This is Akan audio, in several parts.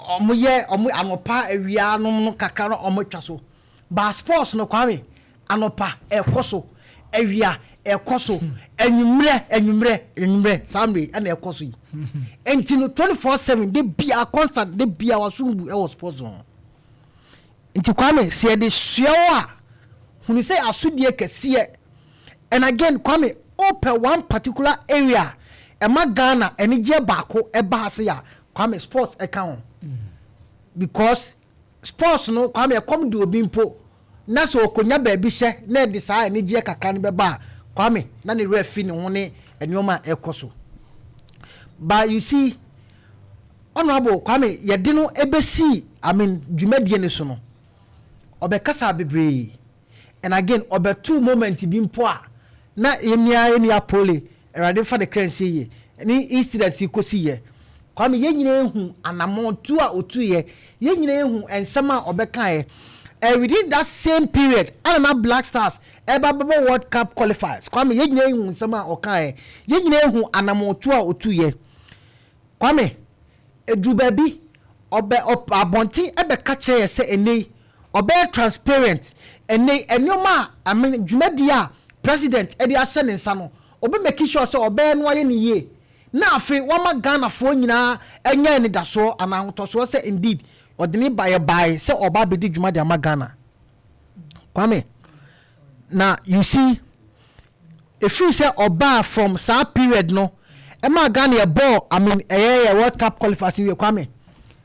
omoye anopa awia no kakra no omotwaso ba sports no kwame anopa ekoso awia ekoso enwumre samre na ekoso yi enti no 24/7 de bia constant de bia wasumbu e was sports on enti kwame se de suawa hunu say asudie kese and again kwame open one particular area ema Ghana enije baako e ba ase ya kwame sports account because sports no kwame come do obi mpo na so okonya ba bi hye na de saa enije kakra ne be ba kwame na ne refi ne ho ne enioma ekoso but you see honorable kwame yede no ebesi dwumadie ne so no obekasa bebre and again obetu moment bi mpo a na enia pole erade fa de currency ye ni incident ikosi ye kwame yenyina ehu anamontu a otu ye yenyina ehu ensema obeka ye within that same period Anama Black Stars eba World Cup qualifiers kwame yenyina ehu ensema oka ye yenyina ehu anamontu a otu ye kwame eduba bi obe abonti ebe ka kire ye se ene obe transparent ene enioma dwumadi a president edi asene nsa no obe make sure say obe no aye ni ye na afi wama Ghana fo nyina enya ni daso ana hotoso say indeed odini buy say oba bedi dwumadi ama Ghana kwame na you see if you say oba from that period no ema Ghana ye ball World Cup qualifiers we kwame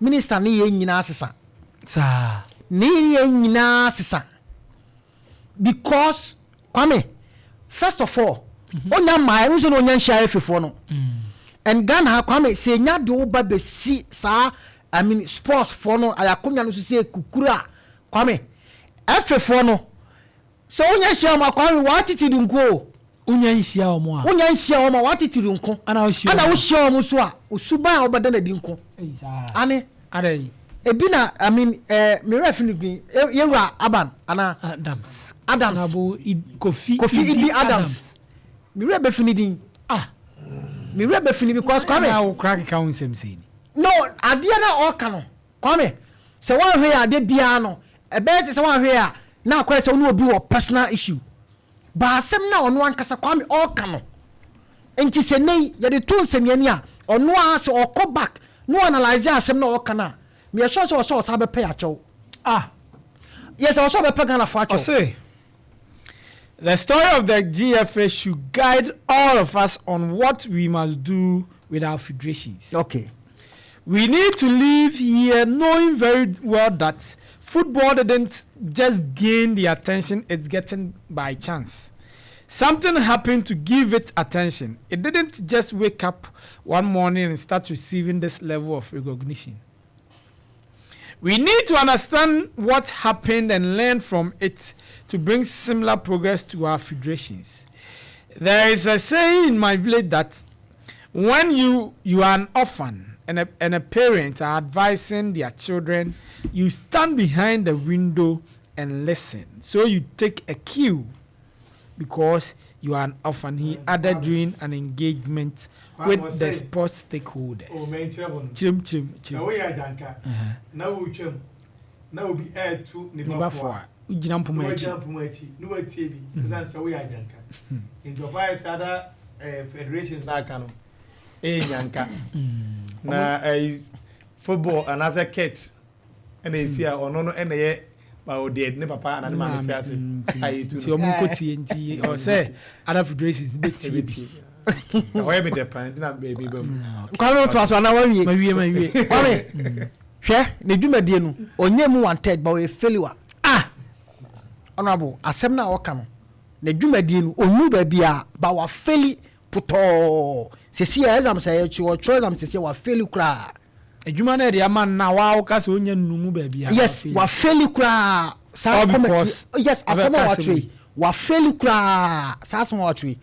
minister ni ye nyina asesa sa ni ye nyina asesa because kwame first of all onya mai nso no nya share fefo no and Ghana kwame se nya de oba be si sa sports for no ayakonya no se kukura kwame fefo no so onya share ma kwame watiti nko onya share omo watiti nko ana wo share omo so a osuba obada na di nko ane ebi na me referee green yewura aban ana Adams abo Kofi Adams me rebe finidin me rebe fini because kwame na crack account semsini no ade na all kan kwame se wan hwe ade bia no ebe te se wan hwe a na akwa se onu obi wo personal issue ba asem na onu ankasa kwame all kan enti se nei ye de tun se miani a onu a se okọ back no analyze asem na all kan a me sure so sabe pay acho yes also be pay Ghana for acho say the story of the GFA should guide all of us on what we must do with our federations. Okay. We need to leave here knowing very well that football didn't just gain the attention it's getting by chance. Something happened to give it attention. It didn't just wake up one morning and start receiving this level of recognition. We need to understand what happened and learn from it to bring similar progress to our federations. There is a saying in my village that when you are an orphan and a parent are advising their children, you stand behind the window and listen. So you take a cue because you are an orphan. He added during an engagement with the sports stakeholders. Chim. Now be air to Nibafoa. Ujina mpumachi. No TV. Zansa we ajanka. In Dubai other federations na kanu. Yanka. Na football and other kids. And they see ono and ye ba ode ne papa na ma meti ase. Ayi tu. Ti omu ko TNT or say other federations be TV. Why be the pan na baby bam. Kwame to aso na wawie. Mawie. Kwame. Hwe ne dwumadie no onye mu wanted ba we failure. Honorable asem na oka no ne dwumadie no onu ba bia ba wa faili puto. Sesi ya exam say ya chi o tro exam sesi wa faili kra. Edwuma na de ama na wa o ka se onya numu ba bia. Yes, wa faili kra. Sa comment. Yes, asem wa three. Wa faili kra. Sa asem wa three.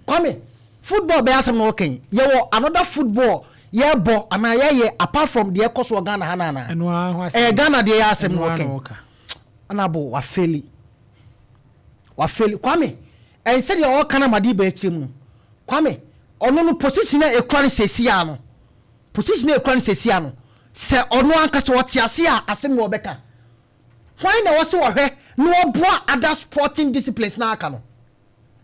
Kwame football be asem no ken. Ye wo another football ye bo ana ye apart from the course of Ghana hanana Ghana de ya asem no okay anabo wa faili kwame en said you all kana madi ba echimu kwame ono no position e kwan sesi ano se ono anka so wotiase a asem wo beka why na wo se wo hwe no oboa other sporting disciplines na aka no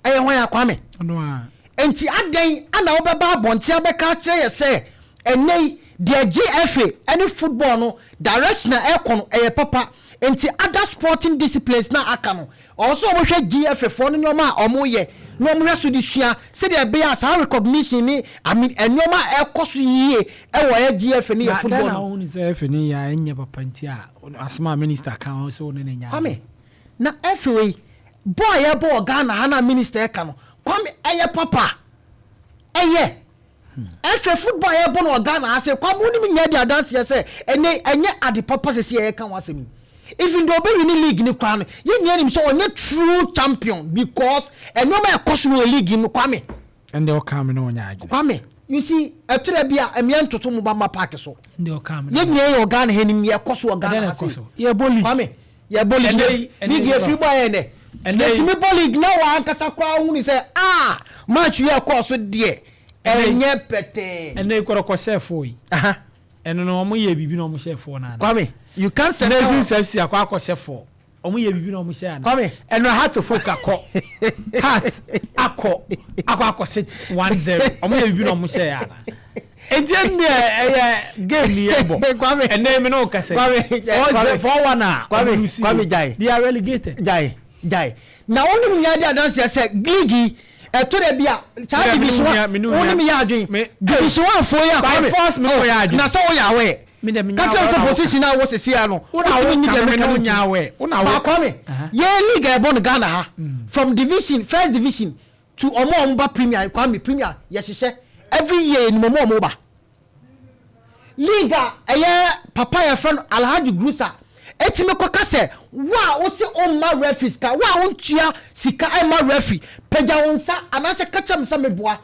eye hwan akwame ono a enti aden ana wo beba abontia beka kire ye se enei de GFA any football no direction na ekono eye papa enti other sporting disciplines na aka no also wo hwe GFA for no nyoma omo ye no omo so di hua se de be as recognition ni I mean enyoma ekoso yie e wo ye GFA ni football na woni se FA ni ya enye papa nti a asma minister kan so ne nya kwame na FA boy ye bo Ghana ha na minister ka no kwame eye papa eye FA football ye bo no Ghana ha se kwame oni nya dia dance ye se enye ade papa se ye kan wasemi even though be winning league ni kwame ye nya nim so onye true champion because enoma e koso league ni kwame and they come no nya age kwame you see etre bia emia ntoto mu ba ma park so and they come ye nya ye Ghana he nim ye koso Ghana ha se ye boli kwame ye boli league ye free boy ne and me boli na wa ankasa kwa hu ni say match ye koso de enye pete and they koroko chef yi eno no omo ye bibi no omo chef na kwame you can't say Nation FC akwa chef omo ye bibi no omo chef na kwame eno ha to focus has akwa se 1-0 omo ye bibi no omo chef ya ejen ne game ni ebo kwame ene me no kase kwame 4-1 na kwame jai they are relegated jai na wonu mi ya dia dance say gigi etore bia cha division wonu mi ya adwen division 1 fo ya by force me ko ya adwen na so wo ya we kata position na wo sesi ya no una ni de me nya we una we kwame ye league e bon Ghana ha from division first division to omo premier kwame premier ye hihye every year ni omo ba league eye papa ya friend Alhaji Grusa etime ko kase wa wo se on ma referees ka wa won tua sika e ma referee peja wonsa anase kacha msa meboa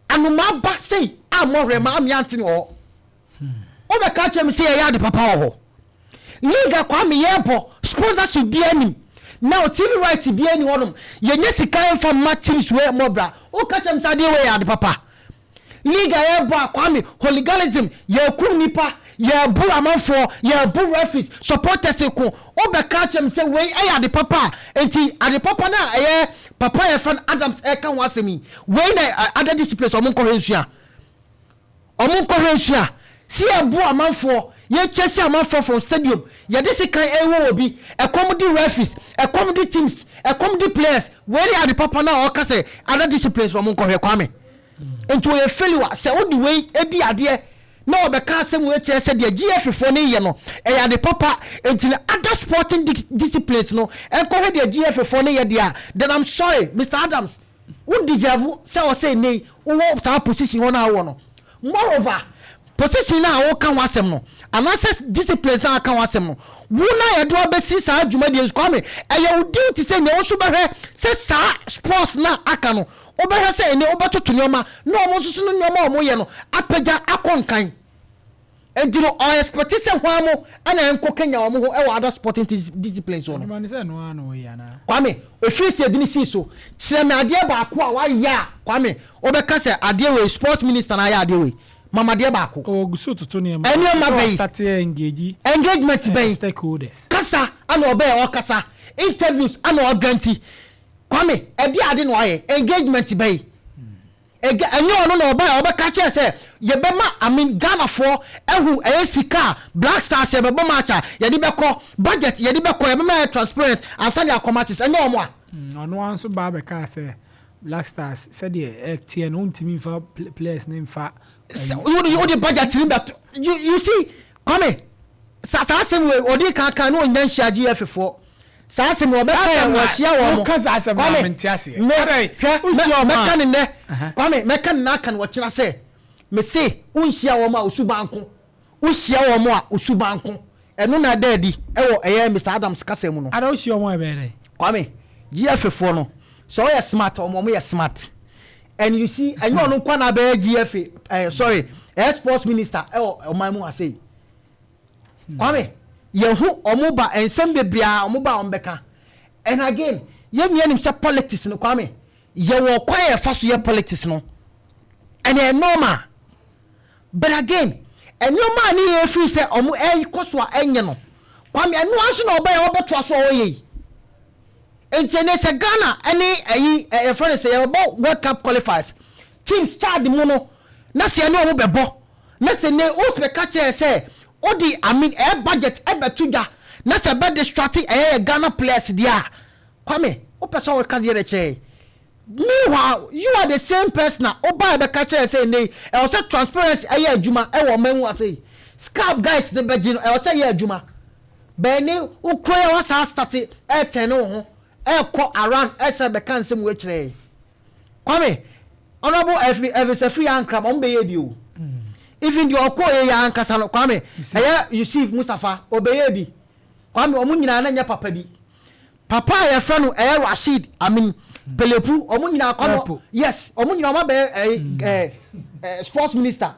anoma ba sei amore ma amiante ho o be kacha mse ya de papa ho league kwa me yebo sponsorship bi anim now TV right bi ani honum ye nya sika en fa ma teams we mobra o kacha msa de we ya de papa league yebo kwa me hooliganism ye kum nipa ye bu amanfo ye bu referees supporters ko obeka chem say we aya de papa enti ade papa na eye papa ye fan Adams e kan wasemi we na other disciplines omon ko hensua si ye bu amanfo ye chese amanfo from stadium ye de kan ewo obi e comedy referees e comedy teams e comedy players we ya de papa na o ka say other disciplines omon ko kwame enti we failure say o di we edi ade no be ka asem we tie se de GF fo ne ye no e ya de papa enti other sporting disciplines no enko he de GF fo ne ye de then I'm sorry Mr. Adams un deserve say o say nei wo sa position wona wo no moreover position na wo kan wasem no anase disciplines na kan wasem no wo na ye do obesi sa adwuma de kwame e ye wo duty say ne wo so behwe say sa sports na aka no obehwe say ne obetoto nyoma no omo susu no nyoma omo ye no apagya akonkan endiro o expect say hwamo ana enko Kenya omo ho e other sporting disciplines on man say no ano ya na kwame ofisi edini si so kire me ade ba ko a wa ya kwame obeka say ade we sports minister na ya ade we mama de ba ko o gusu tutu ne ma eni ma be start engagement be stakeholders kasa ana obe o kasa interviews ana o granti kwame edi ade no aye engagement be enyo no na oba ka che se ye be ma I mean Ghana for ehu esika Black Stars ye be bo matcha ye di be ko budget ye di be ko ye be ma transparent answer their committees enyo mo a ono anso ba be ka se Black Stars said the tie no ntimi fa players name fa you the budget ni that you see come sa sem we odi kan no nyan hia GF for sa sem we be kan wa hia wo mo ka sa sem na mentiase meka ne ne kwame meka na kan wo kira se me se unhia wo ma osubanko unhia wo mo a osubanko eno na daddy e wo eye Mr. Adams kasem no ada unhia wo mo e be dey kwame GF for no so you smart o mo you smart and you see enyo no kwa na be GF sorry sports minister e o man mu asay kwame ye hu omo ba ensem bebia omo ba ombeka and again ye nya nim say politics no kwame ye wo kwa ye fa so ye politics no and e normal but again enoma ni e free say omo koso a enye no kwame eno aso na oba obeto aso oye enti se Ghana any e friend say about World Cup qualifiers teams start the mono na se eno omo bebo na se ne o se ka che say odi budget e betuja na se be distract Ghana players dia kwame o person o ka dire che meanwhile you are the same person na oba be ka che say ne e o say transparency adwuma e wo man wa say scab guys the begin e o say adwuma be ni ukroya wa sa start e ten ho e ko around e say be kan sem we kire kwame honorable every free ankram on be ye bi o even the oko ya ankasa no kwame Yusuf Mustafa obeye bi kwame omu nyina na nya papa bi papa ya fra no Rashid Pelepu omu nyina kwame yes omu nyina ma be sports minister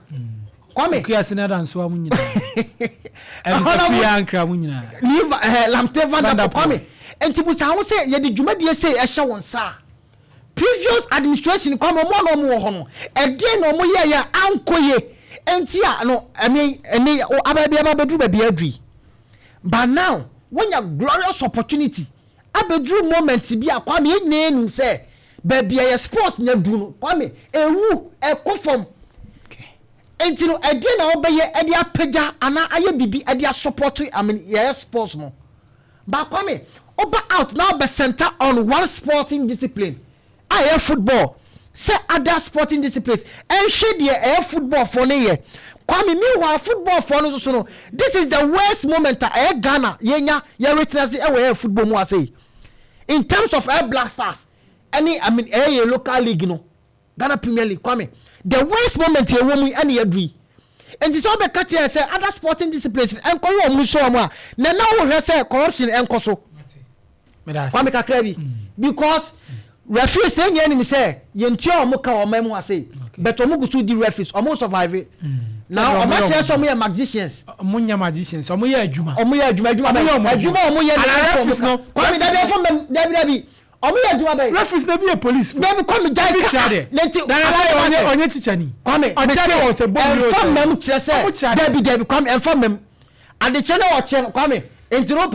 kwame kiasi na dan so omu nyina every ankra omu nyina lamte vanda kwame entibu sa ho se ye de dwumadie se e hye won sa previous administration kwame mo no mo ho no e de no mo ye ya ankoye entia no eni ababia bedru babia adui but now when your glorious opportunity abedru moment bi akwame enenu say babia ye sports nya du no kwame ewu ekofom enti no edi na obeye edi apagya ana aye bibi edi support ye sports no but kwame oba out now be center on one sporting discipline aye football say other sporting disciplines and shade the football for ne kwame meanwhile football for no so no this is the worst moment Ghana yenya ye witness the football mo say in terms of Black Stars any local league no Ghana Premier League kwame the worst moment ye wo mu any adui and this all be catch say other sporting disciplines and ko wo mu so mo a na wo hwe say corruption enkoso kwame kakrabi because referees dey near me say yentia omo ka omo mu ase but omo gusu di referees omo survive now omo tell some here magicians omo nya magicians omo ye adwuma omo ye referees no kwame dey from David omo ye adwuma be referees na be police dey come jai ka lenti onye teacher ni kwame o se bomb from mem tell say David come from mem and the channel watch kwame intro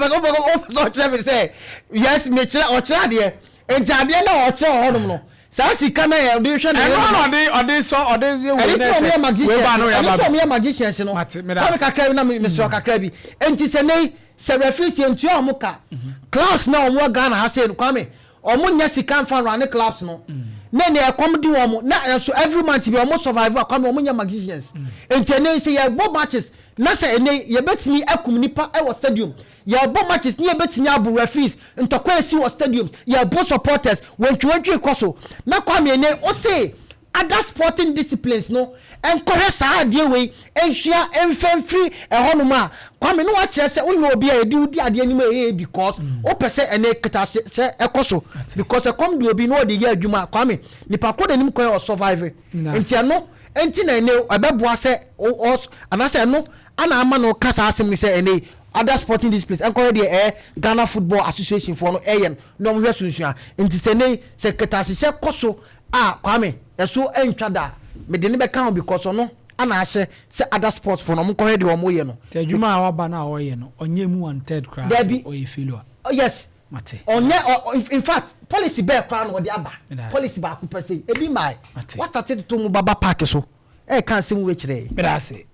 so tell me say yes me chere o chere de ejade na o che honum no sa sika na e de hwe na ode so ode we ba no ya ba me magicians no come kakra na me so kakra bi enti se nei se referee enti o mo ka clubs na o mo Ghana ha se no kwame o mo nya sika fan run clubs no na ne e kom di o mo na so every month bi o mo survive kwame o mo nya magicians enti nei se ye bo matches na se nei ye betimi akum nipa e wo stadium ya bo matches ni ebetini abu referees ntokwa esi wo stadiums ya bo supporters wentwe koso na kwame ne o say other sporting disciplines no encourage sa ade we enhia enfamfiri ehonuma kwame no wa kire se onye obi a edi udi ade anim because o pese ene keta se ekoso because e come do obi no de ya adwuma kwame nipa ko de nim ko e survive entia no enti na ene ebeboa se anase no ana ama no kasa asem ni se ene other sporting disciplines encourage the Ghana Football Association for no no we sunsun enti se ne secretary se koso kwame eso entwa da me de ne be kan because no ana ahye se other sports for no mo encourage the omo ye no adwuma a waba na wo ye no onye mu 1/3 crowd o ye failure yes mate in fact policy be crown no de aba policy ba ku pese ebi mai what started to mu baba park so kan se mu we kire me da se